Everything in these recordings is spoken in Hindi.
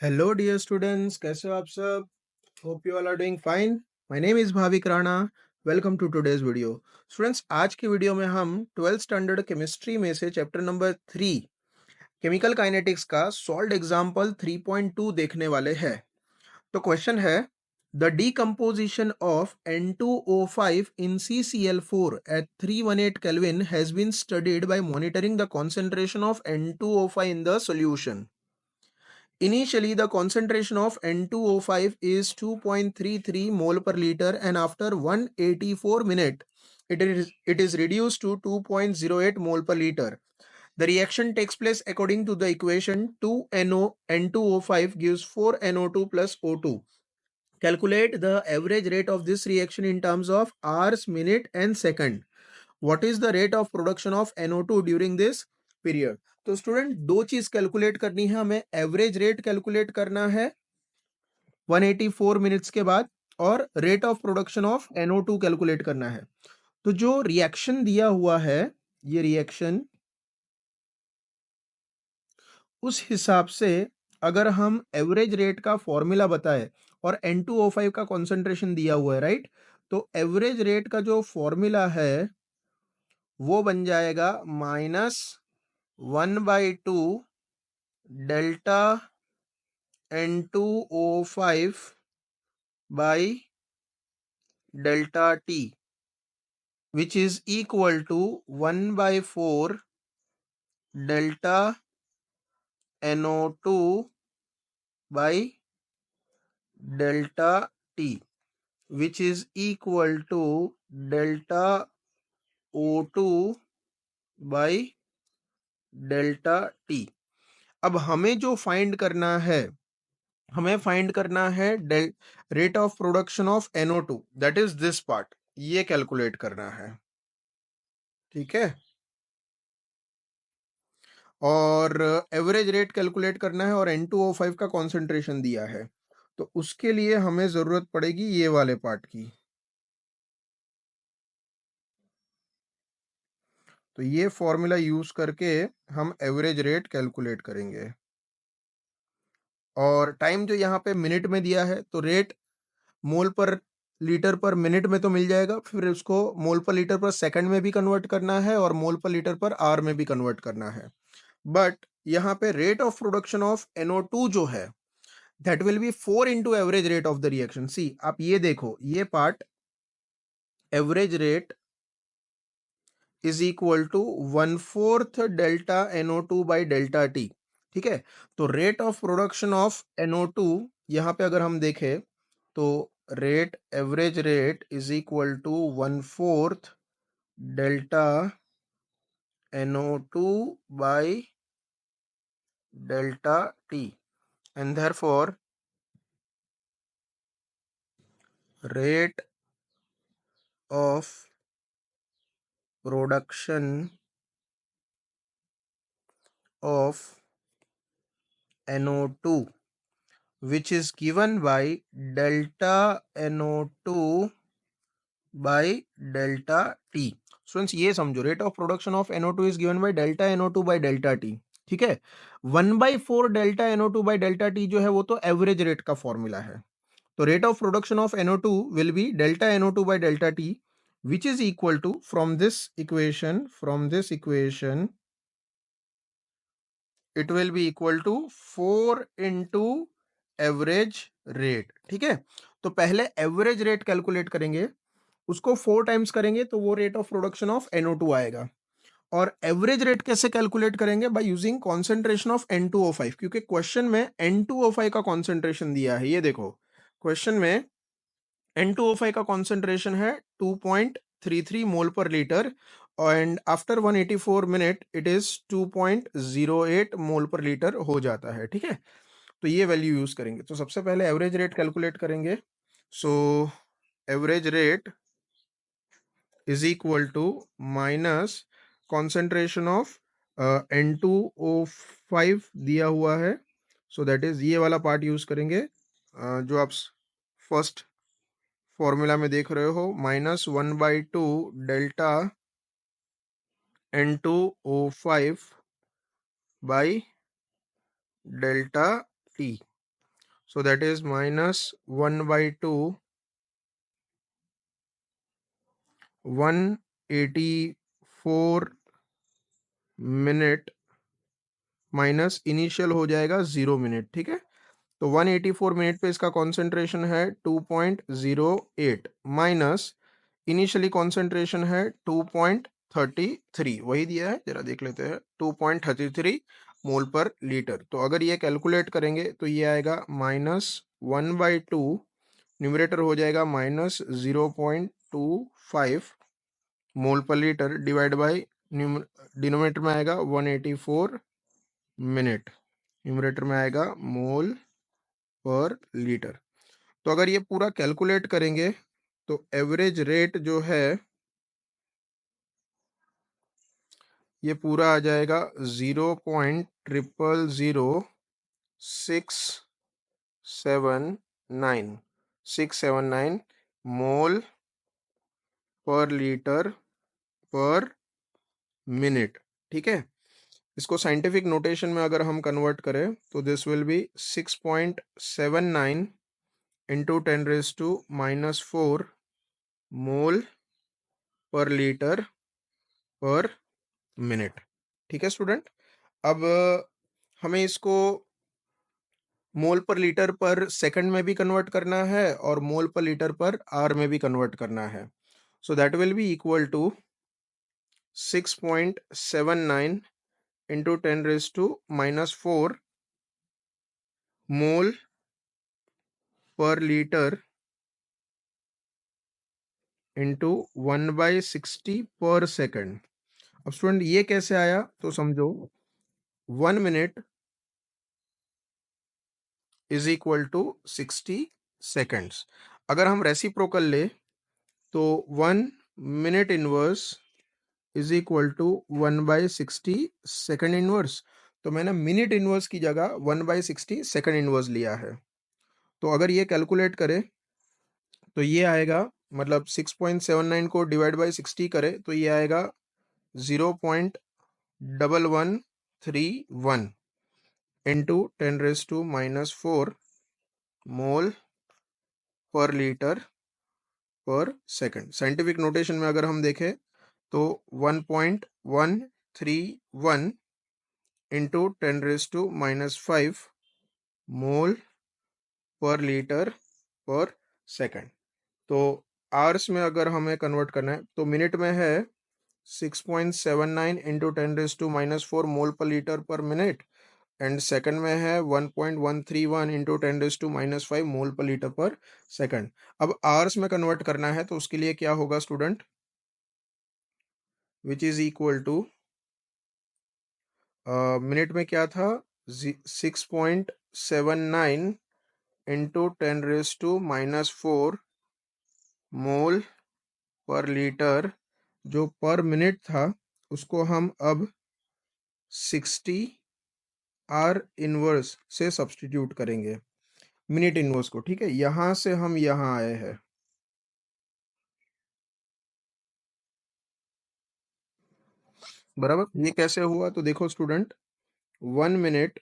हेलो डियर स्टूडेंट्स, कैसे हो आप सब? Hope you all are doing fine. My name is Bhavik Rana. Welcome to today's video. Students, आज की वीडियो में हम 12th स्टैंडर्ड केमिस्ट्री में से चैप्टर नंबर 3 केमिकल काइनेटिक्स का सॉल्व्ड एग्जांपल 3.2 देखने वाले हैं। तो क्वेश्चन है, the decomposition of N2O5 in CCl4 at 318 Kelvin has been studied by monitoring the concentration of N2O5 in the solution. Initially, the concentration of N2O5 is 2.33 mole per liter, and after 184 minutes, it is reduced to 2.08 mole per liter. The reaction takes place according to the equation 2NO N2O5 gives 4NO2 plus O2. Calculate the average rate of this reaction in terms of hours, minute and second. What is the rate of production of NO2 during this period? तो स्टूडेंट, दो चीज कैलकुलेट करनी है हमें। एवरेज रेट कैलकुलेट करना है 184 मिनट्स के बाद, और rate of production of NO2 calculate करना है। तो जो रिएक्शन दिया हुआ है, ये रिएक्शन, उस हिसाब से अगर हम एवरेज रेट का फॉर्मूला बताए और N2O5 का कॉन्सेंट्रेशन दिया हुआ है, राइट, तो एवरेज रेट का जो फॉर्मूला है वो बन जाएगा -1/2 delta N2O5 by delta T, which is equal to 1/4 delta NO2 by delta T, which is equal to delta O2 by delta T. अब हमें जो फाइंड करना है, हमें फाइंड करना है rate of production of NO2, that is this part, ये कैलकुलेट करना है। ठीक है, और एवरेज रेट कैलकुलेट करना है, और N2O5 का कॉन्सेंट्रेशन दिया है, तो उसके लिए हमें जरूरत पड़ेगी ये वाले पार्ट की। तो ये फॉर्मूला यूज करके हम एवरेज रेट कैलकुलेट करेंगे, और टाइम जो यहाँ पे मिनट में दिया है, तो रेट मोल पर लीटर पर मिनट में तो मिल जाएगा, फिर उसको मोल पर लीटर पर सेकंड में भी कन्वर्ट करना है, और मोल पर लीटर पर आवर में भी कन्वर्ट करना है। बट यहाँ पे rate of production of NO2 जो है, that will be 4 into average rate of the reaction. See, आप ये देखो, ये part average rate is equal to 1/4 delta NO2 by delta T. ठीक है, तो rate of production of NO2 यहाँ पे अगर हम देखें, तो rate, average rate is equal to 1/4 delta NO2 by delta t, and therefore rate of production of NO2, which is given by delta NO2 by delta T. Students, ये समझो, rate of production of NO2 is given by delta NO2 by delta T। ठीक है, 1/4 delta NO2 by delta T जो है वो तो एवरेज रेट का फॉर्मूला है। तो rate of production of NO2 will be delta NO2 by delta T, which is equal to, from this equation, it will be equal to 4 into average rate. ठीक है, तो पहले एवरेज रेट कैलकुलेट करेंगे, उसको 4 टाइम्स करेंगे तो वो rate of production of NO2 आएगा। और एवरेज रेट कैसे कैलकुलेट करेंगे? By using concentration of N2O5, क्योंकि क्वेश्चन में N2O5 का कॉन्सेंट्रेशन दिया है। ये देखो, क्वेश्चन में N2O5 का कॉन्सेंट्रेशन है 2.33 मोल per litre, and after 184 minute it is 2.08 mole per litre हो जाता है। ठीक है, तो ये वैल्यू यूज करेंगे। तो सबसे पहले एवरेज रेट कैलकुलेट करेंगे। So average rate is equal to minus concentration of N2O5 दिया हुआ है, सो दैट इज ये वाला पार्ट यूज करेंगे, जो आप फर्स्ट फॉर्मूला में देख रहे हो, -1/2 delta N2O5 by delta T। So that is minus 1 by 2, 184 minute minus initial हो जाएगा 0 मिनट, ठीक है। तो 184 मिनट पे इसका कॉन्सेंट्रेशन है 2.08 माइनस इनिशियली कॉन्सेंट्रेशन है 2.33, वही दिया है, जरा देख लेते हैं, 2.33 मोल पर लीटर। तो अगर ये कैलकुलेट करेंगे तो ये आएगा -1/2, न्यूमरेटर हो जाएगा -0.25 मोल per litre, divide by denominator में आएगा 184 मिनट, न्यूमरेटर में आएगा मोल पर लीटर। तो अगर ये पूरा कैलकुलेट करेंगे तो एवरेज रेट जो है ये पूरा आ जाएगा 0.000679 मोल पर लीटर पर मिनट, ठीक है। इसको साइंटिफिक नोटेशन में अगर हम कन्वर्ट करें तो this will be 6.79 into 10⁻⁻⁴ mole per litre per minute, ठीक है स्टूडेंट। अब हमें इसको मोल पर लीटर पर सेकंड में भी कन्वर्ट करना है और मोल पर लीटर पर आर में भी कन्वर्ट करना है। So that will be equal to 6.79 into 10⁻⁻⁴ mole per litre into 1/60 पर सेकंड। अब स्टूडेंट ये कैसे आया तो समझो, 1 minute is equal to 60 seconds. अगर हम रेसिप्रोकल ले तो 1 minute inverse is equal to 1/60 second inverse. तो मैंने मिनट इनवर्स की जगह 1/60 सेकेंड इनवर्स लिया है। तो अगर ये कैलकुलेट करें तो ये आएगा, मतलब 6.79 को डिवाइड बाई 60 करें तो ये आएगा 0.1131 इंटू 10⁻⁻⁴ मोल पर लीटर पर सेकंड। साइंटिफिक नोटेशन में अगर हम देखें तो 1.131 इंटू 10⁻⁻⁵ मोल पर लीटर पर सेकंड। तो आवर्स में अगर हमें कन्वर्ट करना है तो मिनट में है 6.79 into 10⁻⁻⁴ mole per litre per minute, and second में है 1.131 इंटू 10⁻⁻⁵ मोल पर लीटर पर सेकंड। अब आवर्स में कन्वर्ट करना है तो उसके लिए क्या होगा student, which is equal to, minute में क्या था, 6.79 इंटू 10⁻⁻⁴ मोल पर लीटर, जो पर मिनट था उसको हम अब 60 आर इनवर्स से सब्सटीट्यूट करेंगे मिनट इनवर्स को, ठीक है। यहां से हम यहां आए हैं, बराबर। ये कैसे हुआ तो देखो स्टूडेंट, 1 मिनट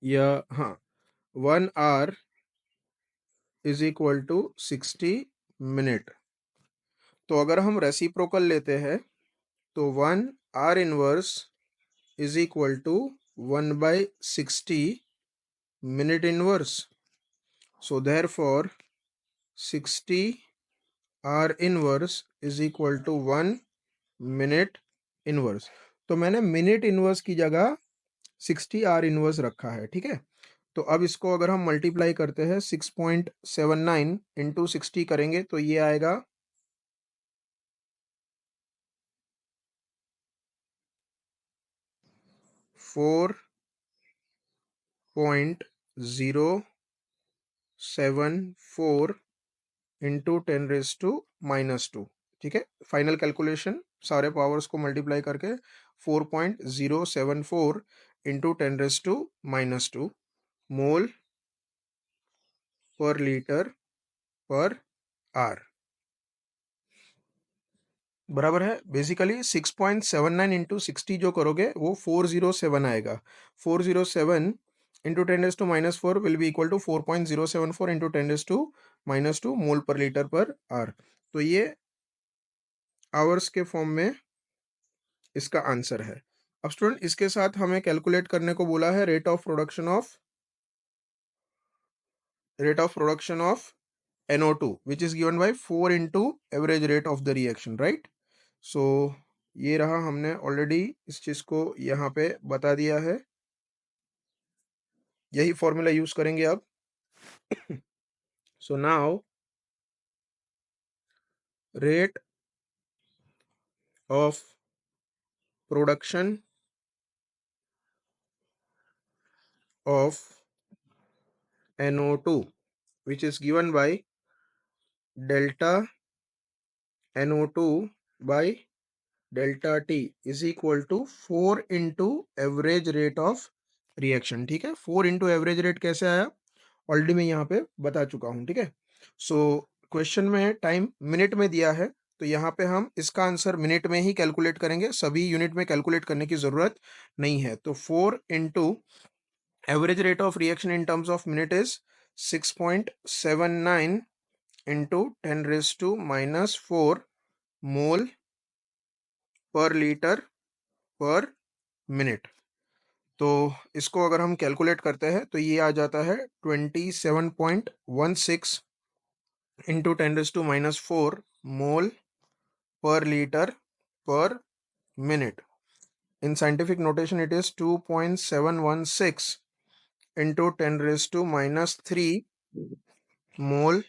या हाँ 1 hour is equal to 60 minute. तो अगर हम रेसिप्रोकल लेते हैं तो 1 hour inverse is equal to 1/60 minute inverse. So therefore 60 hour inverse is equal to 1 minute inverse. तो मैंने मिनट इनवर्स की जगह 60 आर इनवर्स रखा है, ठीक है। तो अब इसको अगर हम मल्टीप्लाई करते हैं 6.79 इंटू 60 करेंगे तो ये आएगा 4.074 इंटू 10⁻², ठीक है। फाइनल कैलकुलेशन सारे पावर्स को मल्टीप्लाई करके 4.074 इंटू 10⁻² मोल पर लीटर पर आर, बराबर है। बेसिकली 6.79 इंटू 60 जो करोगे वो 407 आएगा। 407 into 10 raised to minus 4 will be equal to 4.074 into 10 raised to minus 2 mole per litre पर आर। तो ये आवर्स के फॉर्म में इसका आंसर है। अब स्टूडेंट इसके साथ हमें कैलकुलेट करने को बोला है rate of production of NO2 which is given by 4 into average rate of the reaction, right? So ये रहा, हमने ऑलरेडी इस चीज को यहाँ पे बता दिया है, यही फॉर्मूला यूज करेंगे अब। So now rate of production of NO2 which is given by delta NO2 by delta T is equal to 4 into average rate of reaction. ठीक है, 4 into एवरेज रेट कैसे आया ऑलरेडी मैं यहाँ पे बता चुका हूँ। ठीक है, सो क्वेश्चन में टाइम मिनट में दिया है, तो यहाँ पे हम इसका आंसर मिनट में ही कैलकुलेट करेंगे, सभी यूनिट में कैलकुलेट करने की जरूरत नहीं है। तो 4 into average rate of reaction in terms of minute is 6.79 into 10 raised to minus 4 mole per litre per minute. तो इसको अगर हम कैलकुलेट करते हैं तो ये आ जाता है 27.16 into 10 raise to minus 4 mole per litre per minute. In scientific notation it is 2.716 into 10 raise to minus 3 mole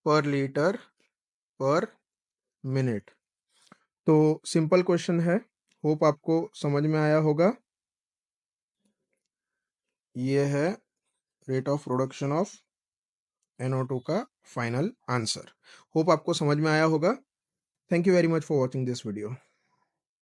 per litre per minute. तो सिंपल क्वेश्चन है, होप आपको समझ में आया होगा। ये है rate of production of NO2 का फाइनल आंसर। होप आपको समझ में आया होगा। Thank you very much for watching this video.